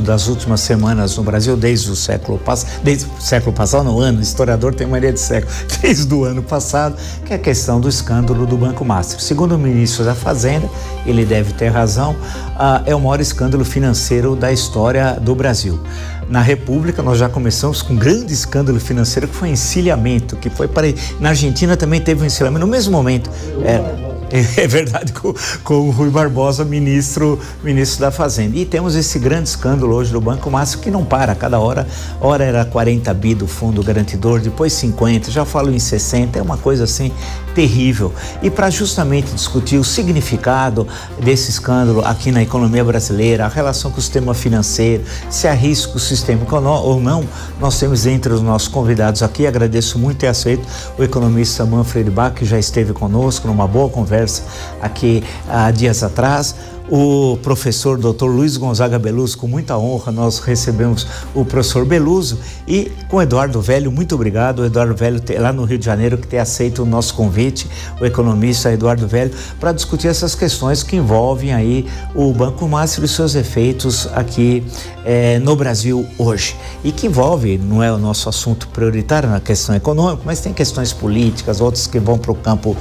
das últimas semanas no Brasil, desde o século passado, no ano, o historiador tem mania de século, desde o ano passado, que é a questão do escândalo do Banco Master. Segundo o ministro da Fazenda, ele deve ter razão, é o maior escândalo financeiro da história do Brasil. Na República, nós já começamos com um grande escândalo financeiro que foi encilhamento, que foi para... Na Argentina também teve um encilhamento, no mesmo momento. É verdade, com o Rui Barbosa, ministro da Fazenda. E temos esse grande escândalo hoje do Banco Master que não para, cada hora era 40 bi do fundo garantidor, depois 50, já falo em 60, é uma coisa assim terrível. E para justamente discutir o significado desse escândalo aqui na economia brasileira, a relação com o sistema financeiro, se há risco sistêmico ou não, nós temos entre os nossos convidados aqui, agradeço muito ter aceito o economista Manfred Bach, que já esteve conosco numa boa conversa aqui há dias atrás, o professor Dr. Luiz Gonzaga Beluso, com muita honra nós recebemos o professor Beluso, e com o Eduardo Velho, muito obrigado, o Eduardo Velho lá no Rio de Janeiro, que tem aceito o nosso convite, o economista Eduardo Velho, para discutir essas questões que envolvem aí o Banco Master e seus efeitos aqui no Brasil hoje, e que envolve, não é o nosso assunto prioritário na questão econômica, mas tem questões políticas, outras que vão para o campo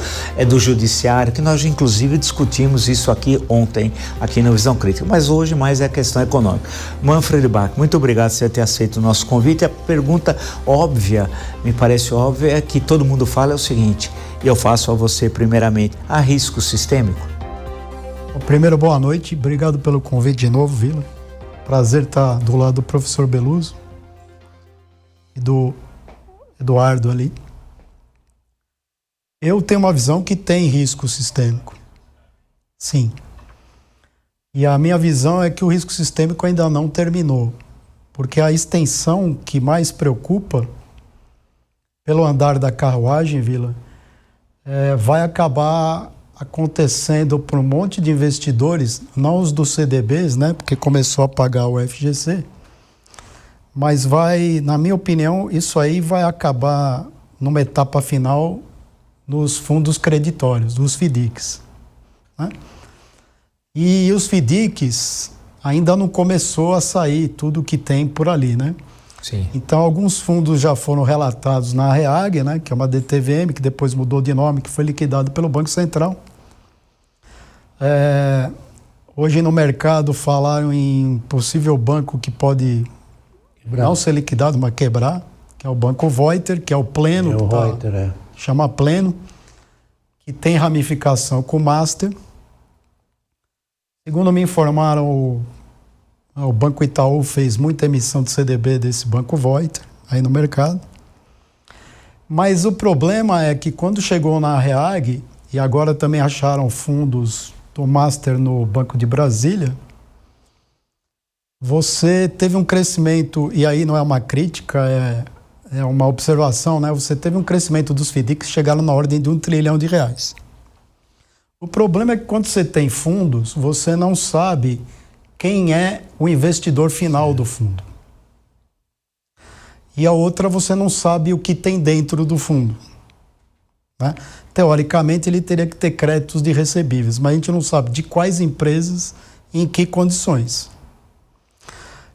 do judiciário, que nós inclusive discutimos isso aqui ontem, aqui no Visão Crítica, mas hoje mais é a questão econômica. Manfred Bach, muito obrigado por ter aceito o nosso convite. A pergunta óbvia, me parece óbvia, é que todo mundo fala é o seguinte, e eu faço a você primeiramente, há risco sistêmico? Primeiro, boa noite, obrigado pelo convite de novo, Vila. Prazer estar do lado do professor Beluso e do Eduardo ali. Eu tenho uma visão que tem risco sistêmico, sim. E a minha visão é que o risco sistêmico ainda não terminou, porque a extensão que mais preocupa, pelo andar da carruagem, Vila, vai acabar acontecendo por um monte de investidores, não os dos CDBs, né, porque começou a pagar o FGC, mas vai, na minha opinião, isso aí vai acabar numa etapa final nos fundos creditórios, dos FIDICs, né? E os FIDICs ainda não começou a sair tudo que tem por ali, né? Sim. Então, alguns fundos já foram relatados na REAG, né, que é uma DTVM, que depois mudou de nome, que foi liquidado pelo Banco Central. Hoje no mercado falaram em possível banco que pode não ser liquidado, mas quebrar, que é o Banco Voiter, que é o Pleno, chama Pleno, que tem ramificação com o Master. Segundo me informaram, o Banco Itaú fez muita emissão de CDB desse Banco Voiter aí no mercado. Mas o problema é que quando chegou na REAG, e agora também acharam fundos do Master no Banco de Brasília, você teve um crescimento, e aí não é uma crítica, é uma observação, né? Você teve um crescimento dos FIDICs que chegaram na ordem de R$1 trilhão. O problema é que quando você tem fundos, você não sabe quem é o investidor final do fundo. E a outra, você não sabe o que tem dentro do fundo, né? Teoricamente, ele teria que ter créditos de recebíveis, mas a gente não sabe de quais empresas e em que condições.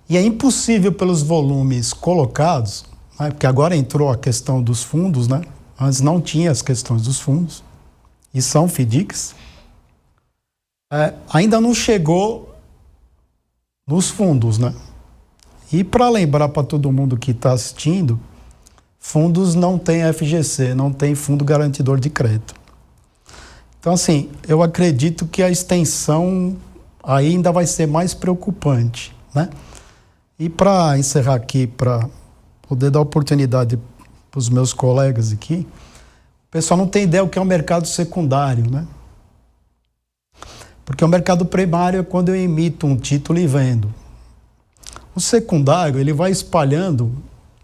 E é impossível pelos volumes colocados, né? Porque agora entrou a questão dos fundos, né? Antes não tinha as questões dos fundos, e são FIDICs, ainda não chegou nos fundos, né? E para lembrar para todo mundo que está assistindo, fundos não tem FGC, não tem Fundo Garantidor de Crédito. Então, assim, eu acredito que a extensão ainda vai ser mais preocupante, né? E para encerrar aqui, para poder dar oportunidade para os meus colegas aqui, o pessoal não tem ideia o que é o mercado secundário, né? Porque o mercado primário é quando eu emito um título e vendo. O secundário, ele vai espalhando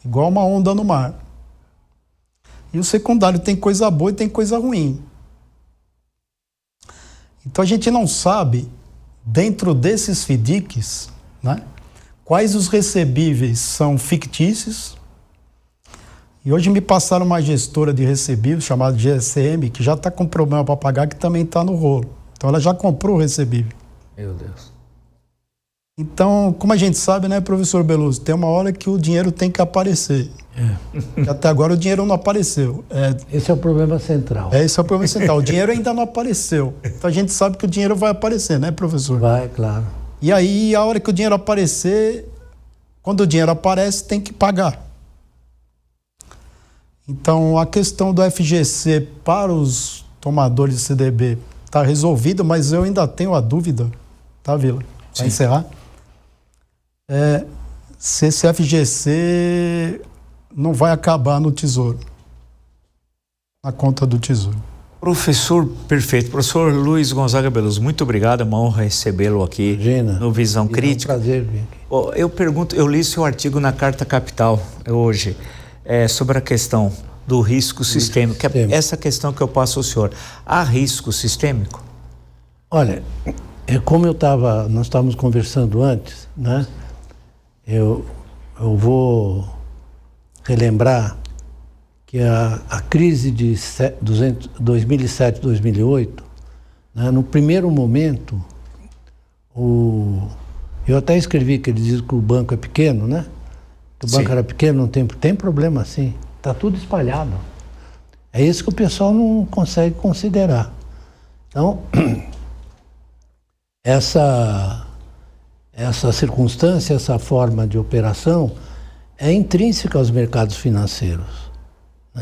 igual uma onda no mar. E o secundário tem coisa boa e tem coisa ruim. Então a gente não sabe, dentro desses FIDICs, né, quais os recebíveis são fictícios. E hoje me passaram uma gestora de recebíveis, chamada GSM, que já está com problema para pagar, que também está no rolo. Então ela já comprou o recebível. Meu Deus. Então, como a gente sabe, né, professor Beluso, tem uma hora que o dinheiro tem que aparecer. Que até agora o dinheiro não apareceu. Esse é o problema central. Esse é o problema central. O dinheiro ainda não apareceu. Então a gente sabe que o dinheiro vai aparecer, né, professor? Vai, claro. E aí, a hora que o dinheiro aparecer, quando o dinheiro aparece, tem que pagar. Então, a questão do FGC para os tomadores de CDB está resolvida, mas eu ainda tenho a dúvida, tá, Vila? Para encerrar. Se esse FGC não vai acabar no Tesouro, na conta do Tesouro. Professor, perfeito. Professor Luiz Gonzaga Beluso, muito obrigado, é uma honra recebê-lo aqui. Imagina, no Visão Crítica. É um prazer vir aqui. Eu li seu artigo na Carta Capital hoje, sobre a questão do risco sistêmico. Essa questão que eu passo ao senhor. Há risco sistêmico? Olha, nós estávamos conversando antes, né? Eu vou relembrar que a crise de 2007, 2008, né, no primeiro momento, eu até escrevi que ele diz que o banco é pequeno, né? Que o banco era pequeno, não tem problema assim, está tudo espalhado. É isso que o pessoal não consegue considerar. Então, essa circunstância, essa forma de operação é intrínseca aos mercados financeiros.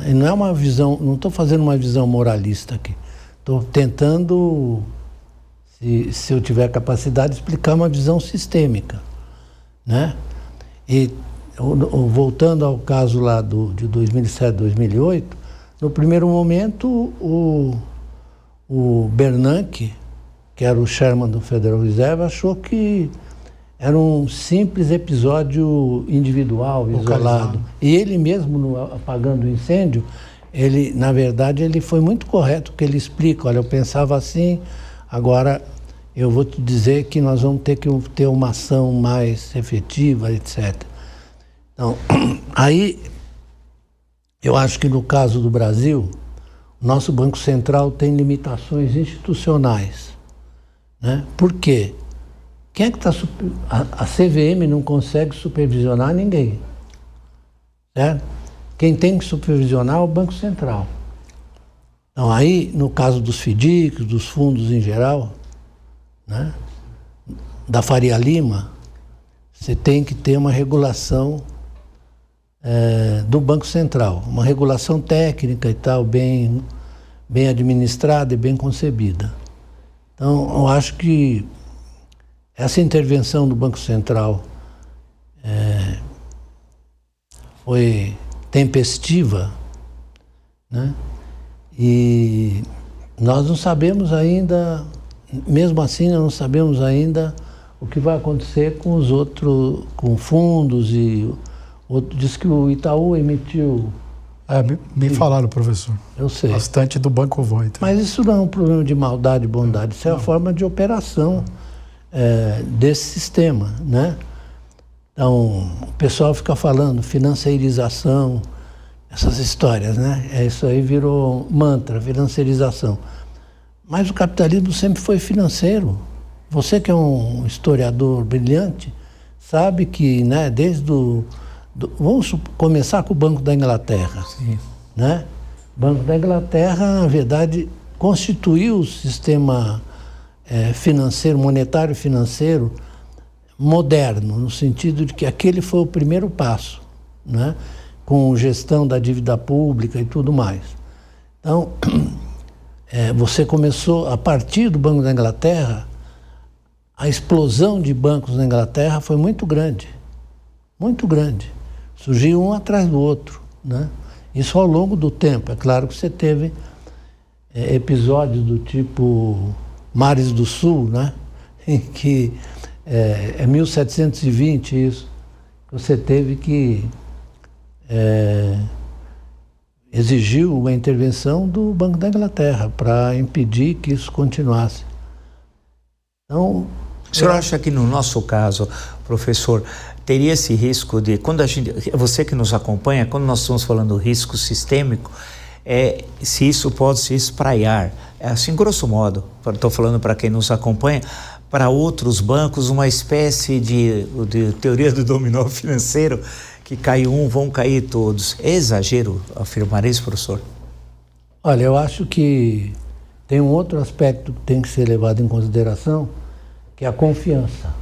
E não é uma visão, não estou fazendo uma visão moralista aqui. Estou tentando, se eu tiver capacidade, explicar uma visão sistêmica, né? E voltando ao caso lá de 2007, 2008, no primeiro momento o Bernanke, que era o chairman do Federal Reserve, achou que era um simples episódio individual, isolado. E ele mesmo, apagando o incêndio, na verdade, ele foi muito correto, porque ele explica, olha, eu pensava assim, agora eu vou te dizer que nós vamos ter que ter uma ação mais efetiva, etc. Então, aí, eu acho que no caso do Brasil, o nosso Banco Central tem limitações institucionais, né? Por quê? Quem é que está... A CVM não consegue supervisionar ninguém, certo? Quem tem que supervisionar é o Banco Central. Então, aí, no caso dos FDICs, dos fundos em geral, né, da Faria Lima, você tem que ter uma regulação do Banco Central, uma regulação técnica e tal, bem administrada e bem concebida. Então, eu acho que essa intervenção do Banco Central foi tempestiva, né? E nós não sabemos ainda, mesmo assim, nós não sabemos ainda o que vai acontecer com os outros, com fundos e diz que o Itaú emitiu... Me falaram, professor. Eu sei. Bastante do Banco Voit. Mas isso não é um problema de maldade e bondade, isso é a forma de operação desse sistema, né? Então, o pessoal fica falando financeirização, essas histórias, né? Isso aí virou mantra, financeirização. Mas o capitalismo sempre foi financeiro. Você que é um historiador brilhante, sabe que, né, desde vamos começar com o Banco da Inglaterra. Sim. Né? O Banco da Inglaterra, na verdade, constituiu o sistema financeiro, monetário financeiro, moderno, no sentido de que aquele foi o primeiro passo, né? Com gestão da dívida pública e tudo mais. Então, você começou, a partir do Banco da Inglaterra, a explosão de bancos na Inglaterra foi muito grande, muito grande. Surgiu um atrás do outro, né? Isso ao longo do tempo. É claro que você teve episódios do tipo Mares do Sul, né? Em que é 1720 isso, você teve que exigiu a intervenção do Banco da Inglaterra para impedir que isso continuasse. Então, o senhor acha que no nosso caso, professor, teria esse risco de, você que nos acompanha, quando nós estamos falando do risco sistêmico, se isso pode se espraiar, assim, grosso modo, estou falando para quem nos acompanha, para outros bancos uma espécie de teoria do dominó financeiro, que cai um, vão cair todos. É exagero afirmar isso, professor? Olha, eu acho que tem um outro aspecto que tem que ser levado em consideração, que é a confiança.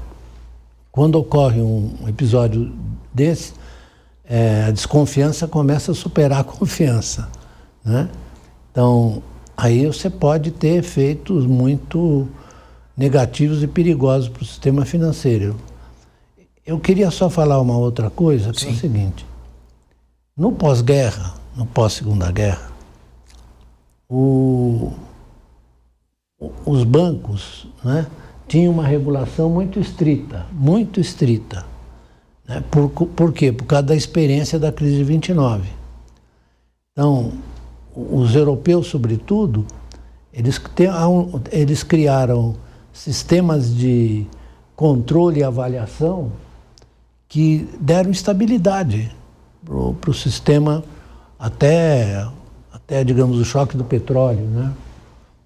Quando ocorre um episódio desse, a desconfiança começa a superar a confiança, né? Então, aí você pode ter efeitos muito negativos e perigosos para o sistema financeiro. Eu queria só falar uma outra coisa, que é o seguinte. No pós-guerra, no pós-segunda guerra, os bancos, né, tinham uma regulação muito estrita, né? Por quê? Por causa da experiência da crise de 29. Então, os europeus, sobretudo, eles criaram sistemas de controle e avaliação que deram estabilidade para o sistema até, digamos, o choque do petróleo, né?